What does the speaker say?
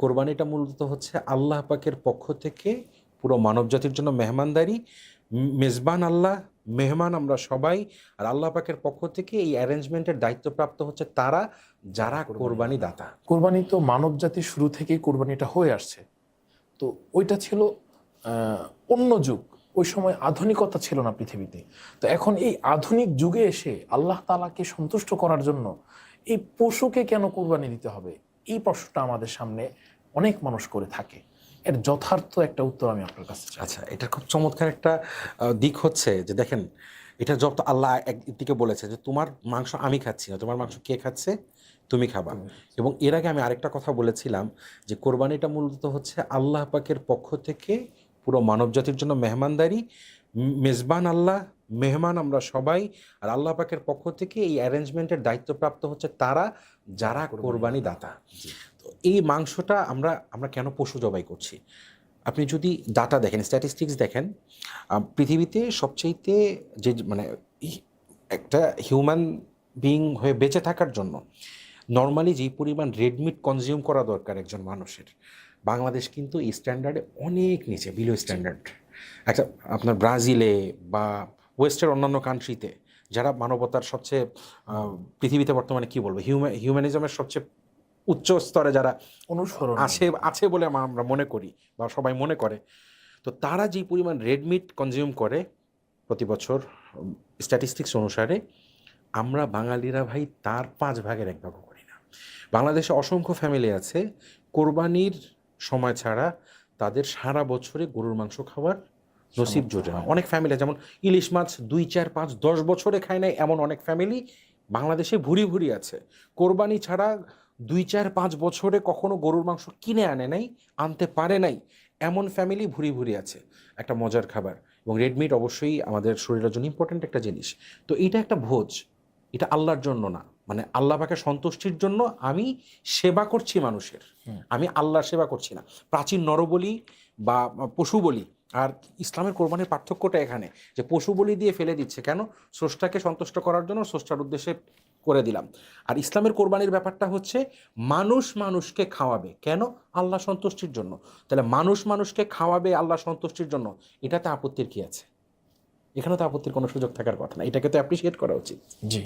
কোরবানিটা মূলত হচ্ছে আল্লাহ পাকের পক্ষ থেকে পুরো মানবজাতির জন্য মেহমানদারি। মেজবান আল্লাহ, মেহমান আমরা সবাই। আর আল্লাহ পাকের পক্ষ থেকে এই অ্যারেঞ্জমেন্টের দায়িত্বপ্রাপ্ত হচ্ছে তারা যারা কোরবানি দাতা। কোরবানি তো মানব জাতির শুরু থেকেই কোরবানিটা হয়ে আসছে। তো ওইটা ছিল অন্য যুগ, ওই সময় আধুনিকতা ছিল না পৃথিবীতে। তো এখন এই আধুনিক যুগে এসে আল্লাহ তাআলাকে সন্তুষ্ট করার জন্য এই পশুকে কেন কোরবানি দিতে হবে, এই প্রশ্নটা আমাদের সামনে অনেক মানুষ করে থাকে। এর যথার্থ একটা উত্তর আমি আপনার কাছে চাই। আচ্ছা, এটা খুব চমৎকার একটা দিক হচ্ছে যে দেখেন, এটা যত আল্লাহ একদিকে বলেছে যে তোমার মাংস আমি খাচ্ছি না, তোমার মাংস কে খাচ্ছে? তুমি খাবা। এবং এর আগে আমি আরেকটা কথা বলেছিলাম যে কোরবানিটা মূলত হচ্ছে আল্লাহ পাকের পক্ষ থেকে পুরো মানবজাতির জন্য মেহমানদারি। মেজবান আল্লাহ, মেহমান আমরা সবাই। আর আল্লাহ পাকের পক্ষ থেকে এই অ্যারেঞ্জমেন্টের দায়িত্বপ্রাপ্ত হচ্ছে তারা যারা কোরবানি দাতা। তো এই মাংসটা আমরা আমরা কেন পশু জবাই করছি? আপনি যদি ডাটা দেখেন, স্ট্যাটিস্টিক্স দেখেন, পৃথিবীতে সবচাইতে যে মানে একটা হিউম্যান বিইং হয়ে বেঁচে থাকার জন্য নর্মালি যেই পরিমাণ রেডমিট কনজিউম করা দরকার একজন মানুষের, বাংলাদেশ কিন্তু এই স্ট্যান্ডার্ডে অনেক নিচে, বিলো স্ট্যান্ডার্ড। একটা আপনার ব্রাজিলে বা ওয়েস্টের অন্যান্য কান্ট্রিতে যারা মানবতার সবচেয়ে পৃথিবীতে বর্তমানে কী বলবো, হিউম্যানিজমের সবচেয়ে উচ্চ স্তরে যারা অনুসরণ আছে বলে আমরা মনে করি বা সবাই মনে করে, তো তারা যেই পরিমাণ রেডমিট কনজিউম করে প্রতি বছর স্ট্যাটিস্টিক্স অনুসারে, আমরা বাঙালিরা ভাই তার 1/5 করি না। বাংলাদেশে অসংখ্য ফ্যামিলি আছে কোরবানির সময় ছাড়া তাদের সারা বছরে গরুর মাংস খাওয়ার নসিব জোটে না। অনেক ফ্যামিলি, যেমন ইলিশ মাছ 2, 4, 5, 10 বছরে খায় নাই এমন অনেক ফ্যামিলি বাংলাদেশে ভুরি ভুরি আছে। কোরবানি ছাড়া 2, 4, 5 বছরে কখনো গরুর মাংস কিনে আনে নাই, আনতে পারে নাই এমন ফ্যামিলি ভুরি ভুরি আছে। একটা মজার খাবার। এবং রেডমিট অবশ্যই আমাদের শরীরের জন্য ইম্পর্ট্যান্ট একটা জিনিস। তো এটা একটা ভোজ, এটা আল্লাহর জন্য না, মানে আল্লাহ পাকে সন্তুষ্টির জন্য আমি সেবা করছি মানুষের, আমি আল্লাহর সেবা করছি না। প্রাচীন নরবলি বা পশু বলি আর ইসলামের কোরবানির পার্থক্যটা এখানে, যে পশু বলি দিয়ে ফেলে দিচ্ছে কেন? স্রষ্টাকে সন্তুষ্ট করার জন্য, স্রষ্টার উদ্দেশ্যে করে দিলাম। আর ইসলামের কোরবানির ব্যাপারটা হচ্ছে মানুষ মানুষকে খাওয়াবে কেন? আল্লাহ সন্তুষ্টির জন্য। তাহলে মানুষ মানুষকে খাওয়াবে আল্লাহ সন্তুষ্টির জন্য, এটাতে আপত্তির কি আছে? এখানে তো আপত্তির কোনো সুযোগ থাকার কথা না, এটাকে তো অ্যাপ্রিসিয়েট করা উচিত। জি।